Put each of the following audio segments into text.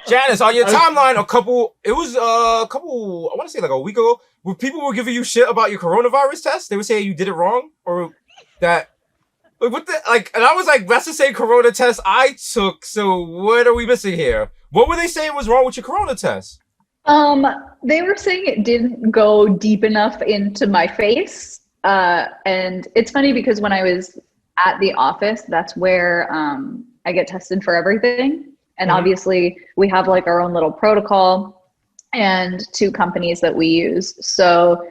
Janice, on your timeline, it was a couple, I want to say like a week ago, where people were giving you shit about your coronavirus test. They were saying you did it wrong or that, like, what the, like, and I was like, that's the same corona test I took. So what are we missing here? What were they saying was wrong with your corona test? They were saying it didn't go deep enough into my face. And it's funny because when I was at the office, that's where I get tested for everything. And obviously we have like our own little protocol and 2 companies that we use. So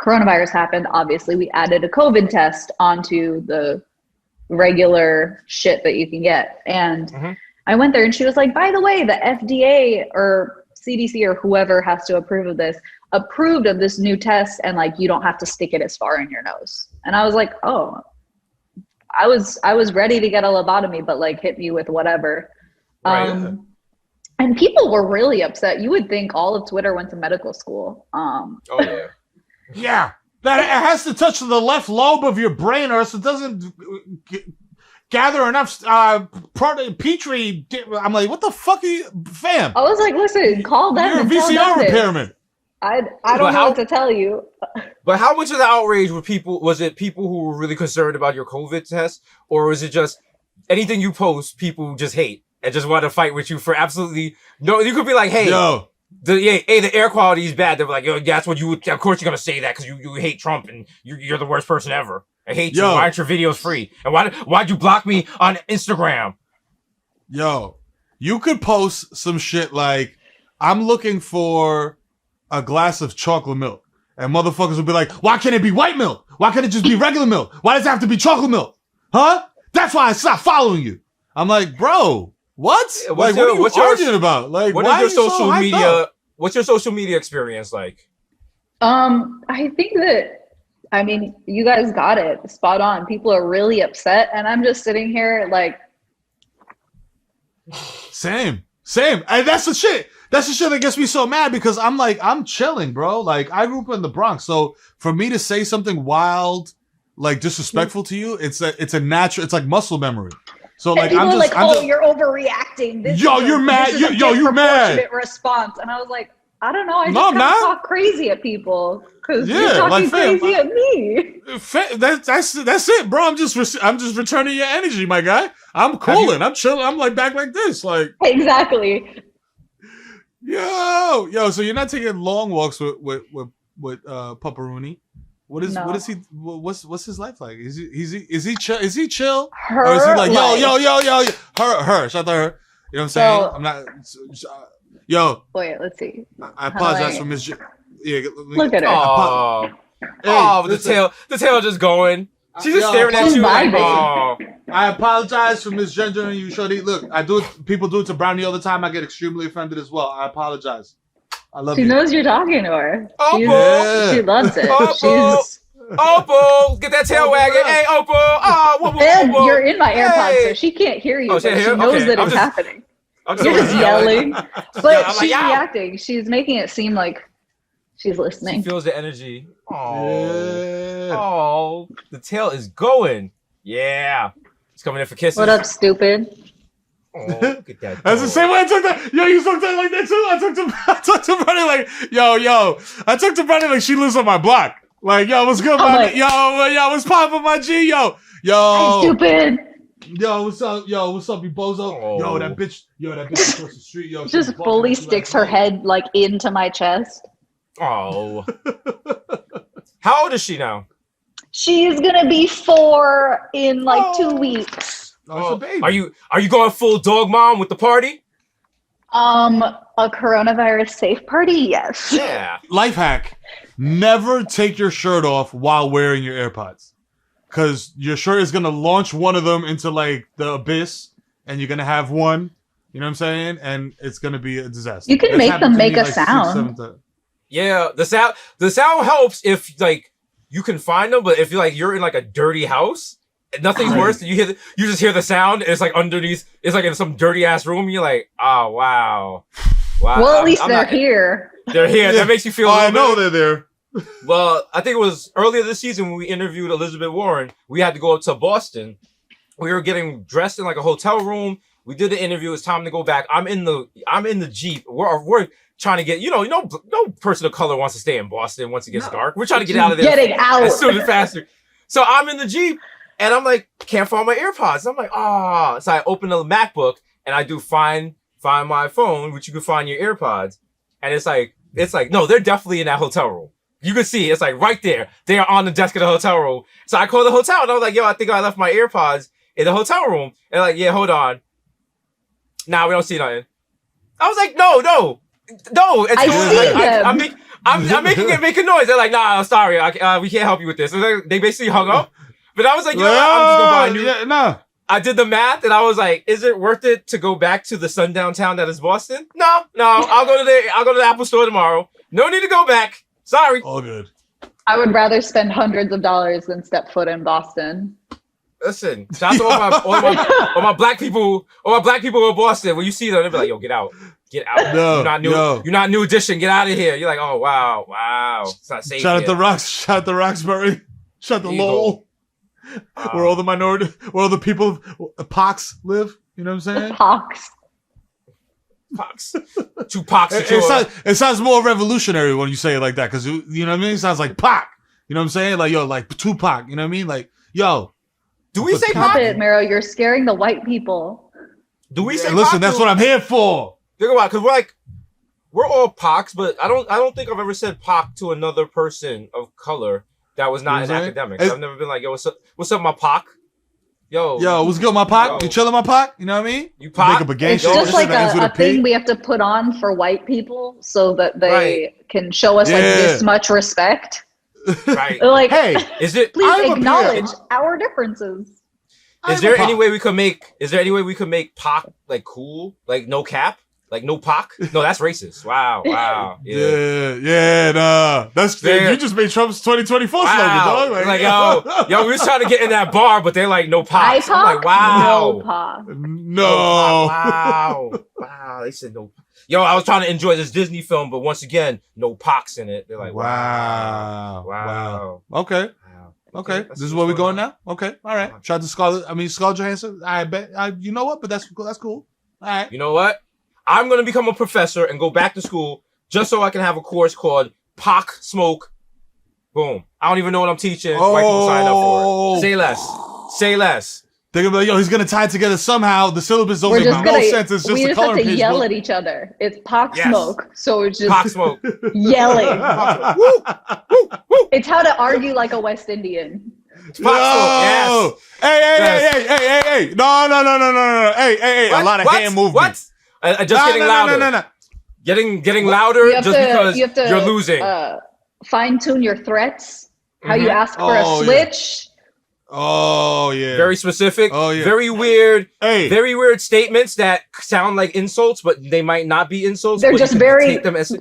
coronavirus happened. Obviously we added a COVID test onto the regular shit that you can get. And I went there and she was like, by the way, the FDA or CDC or whoever has to approve of this, approved of this new test, and like you don't have to stick it as far in your nose. And I was like, oh, I was ready to get a lobotomy, but like hit me with whatever. Right. And people were really upset. You would think all of Twitter went to medical school. Oh yeah. Yeah, that it has to touch the left lobe of your brain, or else it doesn't gather enough Petri. I'm like, what the fuck are you, fam? I was like, listen, call them. You're a and tell them VCR this. repairman. I don't know what to tell you. But how much of the outrage were people? Was it people who were really concerned about your COVID test, or was it just anything you post, people just hate and just want to fight with you for absolutely no? You could be like, hey, yo, the air quality is bad. They're like, yo, that's what you would. Of course, you're gonna say that because you hate Trump and you're the worst person ever. I hate you. Why aren't your videos free? And why'd you block me on Instagram? Yo, you could post some shit like, I'm looking for a glass of chocolate milk. And motherfuckers would be like, why can't it be white milk? Why can't it just be regular milk? Why does it have to be chocolate milk? Huh? That's why I stopped following you. I'm like, bro, what? Like, what are you arguing about? Like, what is your social media? What's your social media experience like? I think that, I mean, you guys got it spot on. People are really upset, and I'm just sitting here like, same. And that's the shit. That's the shit that gets me so mad because I'm like, I'm chilling, bro. Like, I grew up in the Bronx, so for me to say something wild, like disrespectful to you, it's a natural. It's like muscle memory. So like, I'm just like, oh, you're overreacting. You're mad. You're mad. Response, and I was like, I don't know. I just kind of talk crazy at people because you're talking like, crazy at me. That's it, bro. I'm just returning your energy, my guy. I'm cooling. I'm chilling. I'm like back like this, like exactly. Yo. So you're not taking long walks with Pepperoni? What's his life like? Is he chill? Is he chill? Her, or is he like yo? Her. Shout out to her. You know what I'm saying? I'm not. Yo. Wait, let's see. I apologize for Miss. Look at her. Oh, the tail just going. She's just staring at you like, oh. I apologize for misgendering you, shorty. Look, people do it to Brownie all the time. I get extremely offended as well. I apologize. I love you. She knows you're talking to her. She loves it. Opal, get that tail wagging. Hey, Opal. Oh, you're in my AirPods, so she can't hear you. But she knows that it's happening. You're just yelling. But she's reacting. She's making it seem like she's listening. She feels the energy. Oh, the tail is going. Yeah. It's coming in for kisses. What up, stupid? Oh, look at that. That's the same way I took that. Yo, you took that like that too. I took to Brownie like, yo. I took to Brownie like she lives on my block. Like, yo, what's good, Brownie? Yo, what's poppin', my G? Yo. Hey, stupid. Yo, what's up? You bozo? Oh. Yo, that bitch across the street. Yo, just fully sticks her head like into my chest. Oh. How old is she now? She's gonna be 4 in like 2 weeks. Oh, it's a baby. Are you going full dog mom with the party? A coronavirus safe party? Yes. Yeah. Life hack. Never take your shirt off while wearing your AirPods. Because your shirt is going to launch one of them into like the abyss and you're going to have one. You know what I'm saying? And it's going to be a disaster. You can make them make a sound. Yeah. The sound helps if like you can find them. But if you're in like a dirty house, nothing's worse than you just hear the sound. And it's like underneath. It's like in some dirty ass room. And you're like, oh, wow. Well, at least they're here. They're here. That makes you feel. I know they're there. Well, I think it was earlier this season when we interviewed Elizabeth Warren. We had to go up to Boston. We were getting dressed in like a hotel room. We did the interview. It's time to go back. I'm in the Jeep. We're trying to get, no person of color wants to stay in Boston once it gets dark. We're trying to get out of there Getting out as soon as faster. So I'm in the Jeep and I'm like, can't find my AirPods. I'm like, So I open the MacBook and I do find my phone, which you can find your AirPods. And it's like, no, they're definitely in that hotel room. You can see it's like right there. They are on the desk of the hotel room. So I called the hotel and I was like, yo, I think I left my AirPods in the hotel room. And like, yeah, hold on. Nah, we don't see nothing. I was like, no. I'm making it make a noise. They're like, nah, sorry, we can't help you with this. So they basically hung up. But I was like, I'm just gonna buy a new. Yeah, no. I did the math and I was like, is it worth it to go back to the sundown town that is Boston? No. I'll go to the Apple store tomorrow. No need to go back. Sorry. All good. I would rather spend hundreds of dollars than step foot in Boston. Listen, shout out to all my black people in Boston. When you see them, they'll be like, yo, get out. Get out. No, you're not new edition. Get out of here. You're like, oh, wow. It's not safe. Shout out to Roxbury. Shout out to Lowell. Where all the people, POCs live. You know what I'm saying? POCs. Two POCs. It sounds more revolutionary when you say it like that. Because, you know what I mean? It sounds like Pac. You know what I'm saying? Like, yo, like Tupac. You know what I mean? Like, yo. Do we say Stop Pac? it, Mero. You're scaring the white people. Do we say listen, Pac? that's what I'm here for. Think about it, because we're all POCs, but I don't think I've ever said POC to another person of color that was not in academics. I've never been like, yo, what's up, my POC? Yo, what's good, my POC? Yo. You chilling, my POC? You know what I mean? You POC? Make up a gang It's show. just like a thing P. we have to put on for white people so that they can show us like this much respect. Right. Like, hey, please acknowledge our differences. Is there any way we could make POC like cool? Like no cap? Like no POC? No, that's racist. Wow. Yeah, nah. You just made Trump's 2024 slogan, dog. Like yo, we was trying to get in that bar, but they're like no POC. I'm like, wow. No POC. No. Wow. They said no. Yo, I was trying to enjoy this Disney film, but once again, no POCs in it. They're like, wow. Okay. Okay, this is where we're going now. Okay, all right. Shout out to Scarlett Johansson. I bet. You know what? But that's cool. All right. You know what? I'm gonna become a professor and go back to school just so I can have a course called POC Smoke. Boom. I don't even know what I'm teaching. White people sign up for it. Say less. They're gonna be like, yo, he's gonna tie it together somehow. The syllabus don't make no sense. It's just we a just color have to page yell book. at each other. It's POC Smoke. So it's just POC Smoke. yelling. Woo, woo, woo. It's how to argue like a West Indian. POC Smoke. Yes. Hey. No. Hey. What? A lot of hand movement. What? Just getting louder. No. Getting louder just because you're losing. Fine tune your threats. How you ask for a switch. Oh yeah. Very specific. Oh yeah. Very weird. Hey. Very weird statements that sound like insults, but they might not be insults. They're just very take them as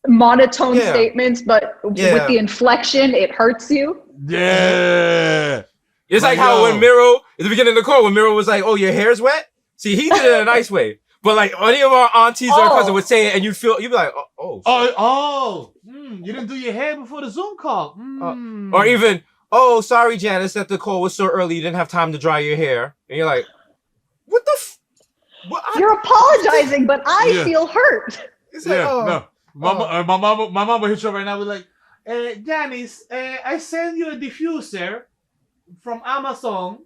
monotone statements, but with the inflection, it hurts you. Yeah. It's like how when Miro, at the beginning of the call, when Miro was like, "Oh, your hair's wet." See, he did it in a nice way. But like any of our aunties or cousins would say it, and you'd be like, you didn't do your hair before the Zoom call. Or even, "Oh, sorry, Janice, that the call was so early, you didn't have time to dry your hair." And you're like, "What the? You're apologizing, but I feel hurt." It's like, no. My mom will hit you right now. We're like, Janice, I sent you a diffuser from Amazon.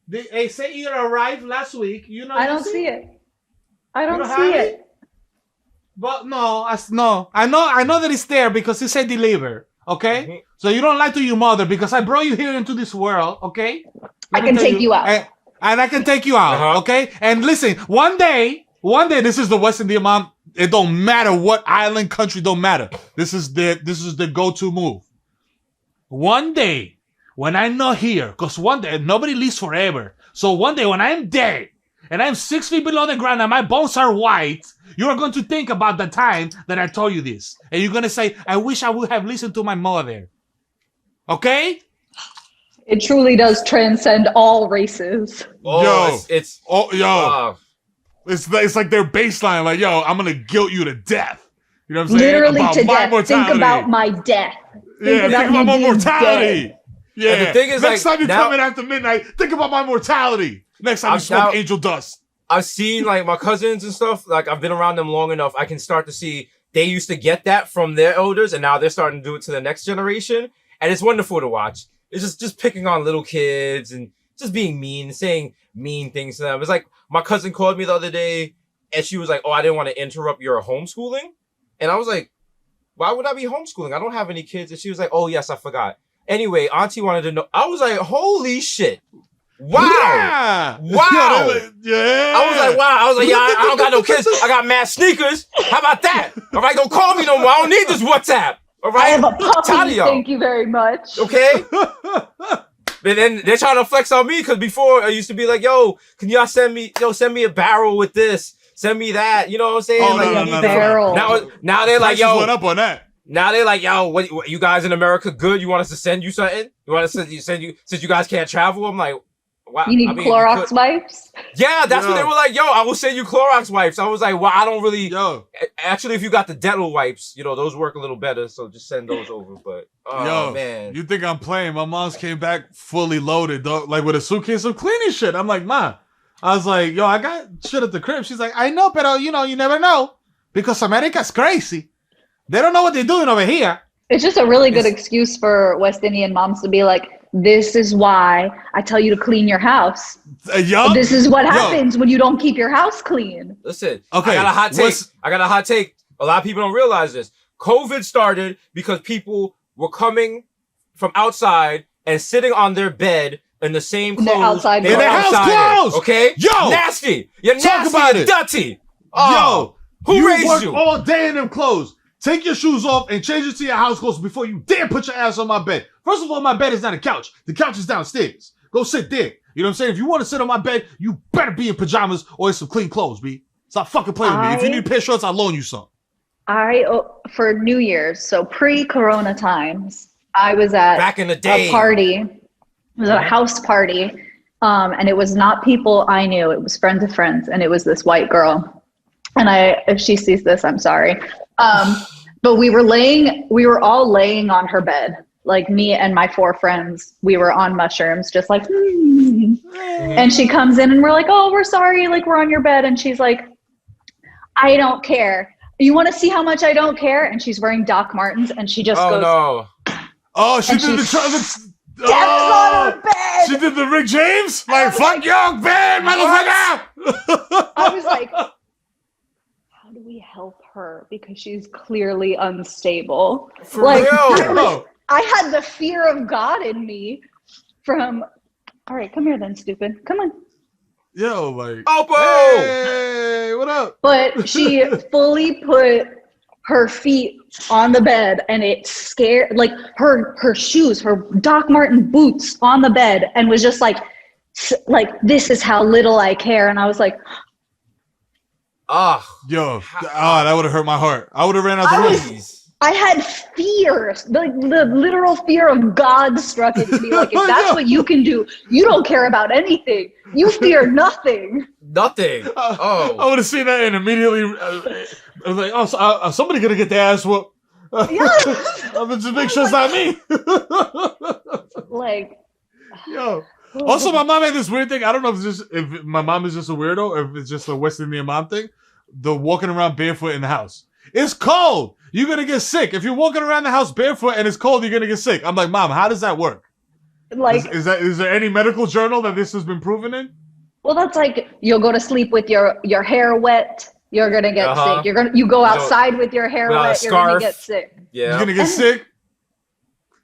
They say it arrived last week. You know, I don't see it. I don't see it. But no. I know that it's there because it said deliver. Okay, Mm-hmm. so you don't lie to your mother because I brought you here into this world. Okay, I can take you out, and I can take you out. Okay, and listen, one day, this is the West Indian mom. It don't matter what island, country, don't matter. This is the go-to move. One day, when I'm not here, because one day nobody lives forever. So one day when I'm dead and I'm 6 feet below the ground and my bones are white, you are going to think about the time that I told you this. And you're going to say, I wish I would have listened to my mother. Okay? It truly does transcend all races. It's like their baseline. Like, yo, I'm going to guilt you to death. You know what I'm saying? Literally about to my death. mortality. Think about my death. Think about my mortality. Dead. Yeah. And the thing is, next time you now, come in after midnight, think about my mortality. Next time you smoke angel dust. I've seen like my cousins and stuff. Like I've been around them long enough. I can start to see they used to get that from their elders, and now they're starting to do it to the next generation. And it's wonderful to watch. It's just picking on little kids and just being mean, saying mean things to them. It's like my cousin called me the other day, and she was like, "Oh, I didn't want to interrupt your homeschooling," and I was like, "Why would I be homeschooling? I don't have any kids." And she was like, "Oh yes, I forgot." Anyway, Auntie wanted to know. I was like, "Holy shit! Wow! Yeah. Wow!" Yeah. I was like, "Wow!" I was like, "Yeah, I don't got no kids. I got mad sneakers. How about that? All right, don't call me no more. I don't need this WhatsApp. All I right, have a Tired of puppy. y'all. Thank you very much. Okay." And then they're trying to flex on me because before I used to be like, "Yo, can y'all send me a barrel with this? Send me that." You know what I'm saying? Oh, like, no. Barrel. Now they're like, Prices "Yo." went up on that. Now they're like, "Yo, what you guys in America good? You want us to send you something? You want us to send you since you guys can't travel?" I'm like, "Wow." You need Clorox wipes? Yeah, that's what they were like. "Yo, I will send you Clorox wipes." I was like, "Well, I don't really." Yo. Actually, if you got the dental wipes, those work a little better. So just send those over. But Yo, man, you think I'm playing? My mom's came back fully loaded, dog, like with a suitcase of cleaning shit. I'm like, "Ma," I was like, "Yo, I got shit at the crib." She's like, "I know, pero you never know because America's crazy. They don't know what they're doing over here." It's just a really good excuse for West Indian moms to be like, "This is why I tell you to clean your house. This is what happens when you don't keep your house clean." Listen, okay, I got a hot take. A lot of people don't realize this. COVID started because people were coming from outside and sitting on their bed in the same clothes. outside they were their house outside clothes. in, okay? Yo! Nasty. You're Talk nasty. about You're it. dirty. Yo, who raised work you? all day in them clothes. Take your shoes off and change it to your house clothes before you dare put your ass on my bed. First of all, my bed is not a couch. The couch is downstairs. Go sit there. You know what I'm saying? If you want to sit on my bed, you better be in pajamas or in some clean clothes, B. Stop fucking playing with me. If you need a pair of shorts, I'll loan you some. For New Year's, so pre-corona times, I was at Back in the day. a party. It was a house party. And it was not people I knew. It was friends of friends. And it was this white girl. And if she sees this, I'm sorry. But we were all laying on her bed. Like me and my 4 friends, we were on mushrooms, just like, And she comes in and we're like, "Oh, we're sorry. Like, we're on your bed." And she's like, "I don't care. You want to see how much I don't care?" And she's wearing Doc Martens and she just goes, no. Oh, she And did she the on her bed. She did the Rick James? Like, fuck your bed, motherfucker! I was like, how do we help her? Because she's clearly unstable. For like, real. I had the fear of God in me from, all right, come here then, stupid. Come on. Yo, like, Oppo! hey, what up? But she fully put her feet on the bed and it scared, like her shoes, her Doc Marten boots on the bed, and was just like, "This is how little I care." And I was like, Yo, that would have hurt my heart. I would have ran out the room. I had fear, like the literal fear of God struck into me. Like, if that's what you can do, you don't care about anything. You fear nothing. Nothing. I would have seen that and immediately I was like, "Oh, somebody gonna get their ass whooped." Yeah. Just make sure it's not me. Like, yo. Also, my mom had this weird thing. I don't know if my mom is just a weirdo or if it's just a West Indian mom thing. The walking around barefoot in the house. It's cold. You're gonna get sick. If you're walking around the house barefoot and it's cold, you're gonna get sick. I'm like, "Mom, how does that work?" like, Is there any medical journal that this has been proven in? well, that's like, you'll go to sleep with your hair wet. You're gonna get sick. You go outside with your hair wet. You're gonna get sick. Yeah. You're gonna get sick.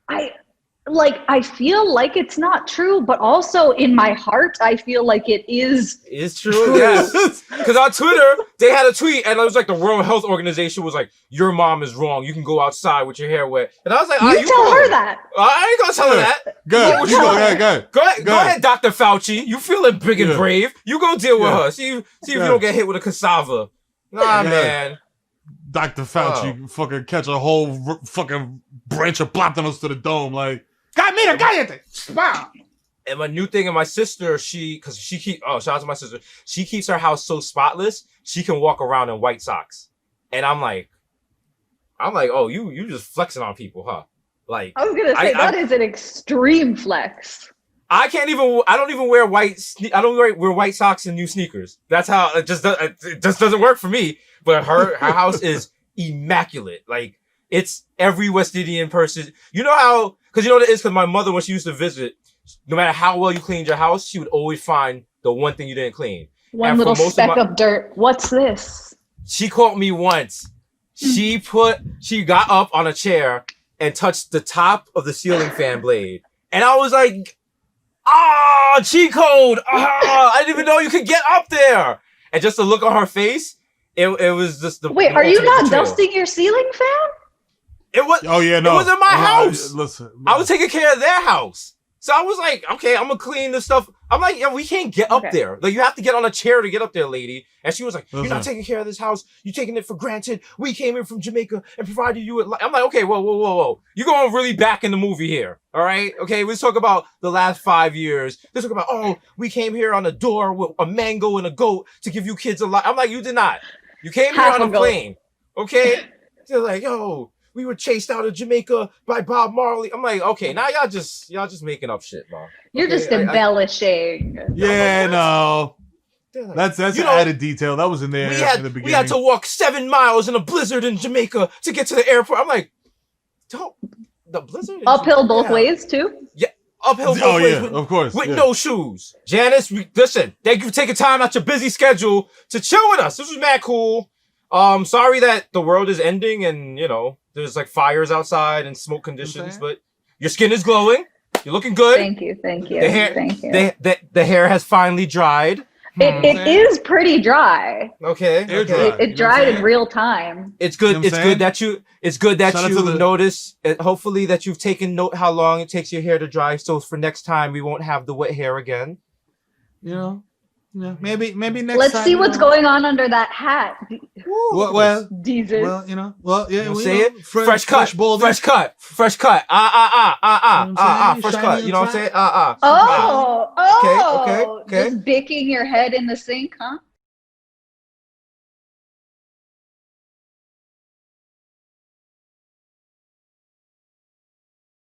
I feel like it's not true, but also in my heart, I feel like it is. It's true, yes. Because on Twitter, they had a tweet, and it was like the World Health Organization was like, "Your mom is wrong. You can go outside with your hair wet." And I was like, You tell her that. I ain't gonna tell her that. Good. You go ahead. Go ahead, Dr. Fauci. You feeling big and brave. You go deal with her. See if you don't get hit with a cassava. Nah, man. Dr. Fauci fucking catch a whole fucking branch of plátanos to the dome. Like, mira, cállate. Wow. And my new thing, and my sister, shout out to my sister. She keeps her house so spotless, she can walk around in white socks. And I'm like, oh, you just flexing on people, huh? Like, I was gonna say that is an extreme flex. I don't even wear I don't wear white socks and new sneakers. That's how it just doesn't work for me. But her house is immaculate. Like, it's every West Indian person. You know how, because you know what it is, because my mother, when she used to visit, no matter how well you cleaned your house, she would always find the one thing you didn't clean. One little speck of dirt. What's this? She caught me once. She got up on a chair and touched the top of the ceiling fan blade. And I was like, cheat code. I didn't even know you could get up there. And just the look on her face, it was just the Wait, are you not dusting your ceiling fan? It was. Oh yeah, no. It was in my house. Listen, I was taking care of their house. So I was like, okay, I'm gonna clean this stuff. I'm like, yeah, we can't get up there. Like, you have to get on a chair to get up there, lady. And she was like, you're not taking care of this house. You're taking it for granted. We came in from Jamaica and provided you with I'm like, okay, whoa. You're going really back in the movie here. All right? Okay, let's talk about the last 5 years. Let's talk about, we came here on a door with a mango and a goat to give you kids a lot. I'm like, you did not. You came here on a plane. Okay? They're like, we were chased out of Jamaica by Bob Marley. I'm like, okay, now y'all just making up shit, man. You're just embellishing. Yeah, no. That's added detail. That was in there in the beginning. We had to walk 7 miles in a blizzard in Jamaica to get to the airport. I'm like, the blizzard? Uphill both ways, too? Yeah, uphill both ways. Of course. With no shoes. Janice, listen, thank you for taking time out your busy schedule to chill with us. This was mad cool. Sorry that the world is ending and, there's like fires outside and smoke conditions, but your skin is glowing. You're looking good. Thank you. Thank you. The hair has finally dried. It is pretty dry. Okay. It dried in real time. It's good. It's good that you notice. Hopefully that you've taken note how long it takes your hair to dry. So for next time we won't have the wet hair again. Yeah, maybe next Let's time. see what's going on under that hat. DESUS. Fresh cut. Fresh cut. Fresh cut. Fresh cut. You know what I'm saying? Okay. Just baking your head in the sink, huh?